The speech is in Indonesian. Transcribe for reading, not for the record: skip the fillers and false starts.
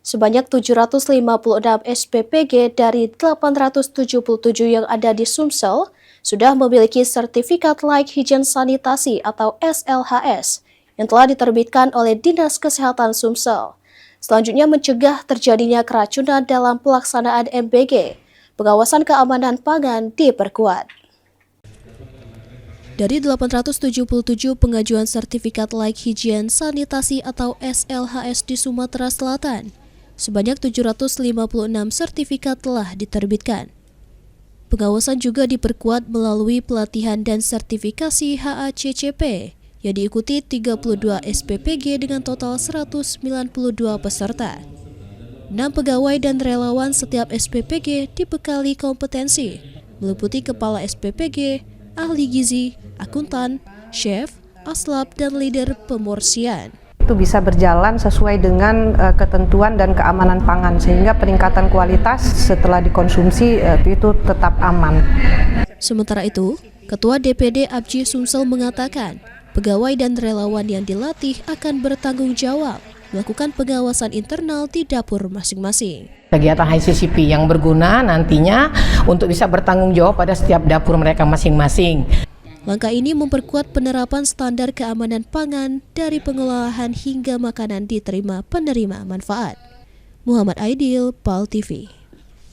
Sebanyak 756 SPPG dari 877 yang ada di Sumsel sudah memiliki sertifikat layak higien sanitasi atau SLHS yang telah diterbitkan oleh Dinas Kesehatan Sumsel. Selanjutnya mencegah terjadinya keracunan dalam pelaksanaan MBG. Pengawasan keamanan pangan diperkuat. Dari 877 pengajuan sertifikat layak higien sanitasi atau SLHS di Sumatera Selatan, sebanyak 756 sertifikat telah diterbitkan. Pengawasan juga diperkuat melalui pelatihan dan sertifikasi HACCP yang diikuti 32 SPPG dengan total 192 peserta. 6 pegawai dan relawan setiap SPPG dibekali kompetensi, meliputi kepala SPPG, ahli gizi, akuntan, chef, aslab, dan leader pemorsian. Itu bisa berjalan sesuai dengan ketentuan dan keamanan pangan sehingga peningkatan kualitas setelah dikonsumsi itu tetap aman. Sementara itu, Ketua DPD APJI Sumsel mengatakan pegawai dan relawan yang dilatih akan bertanggung jawab melakukan pengawasan internal di dapur masing-masing. Kegiatan HACCP yang berguna nantinya untuk bisa bertanggung jawab pada setiap dapur mereka masing-masing. Langkah ini memperkuat penerapan standar keamanan pangan dari pengolahan hingga makanan diterima penerima manfaat. Muhammad Aidil, PAL TV.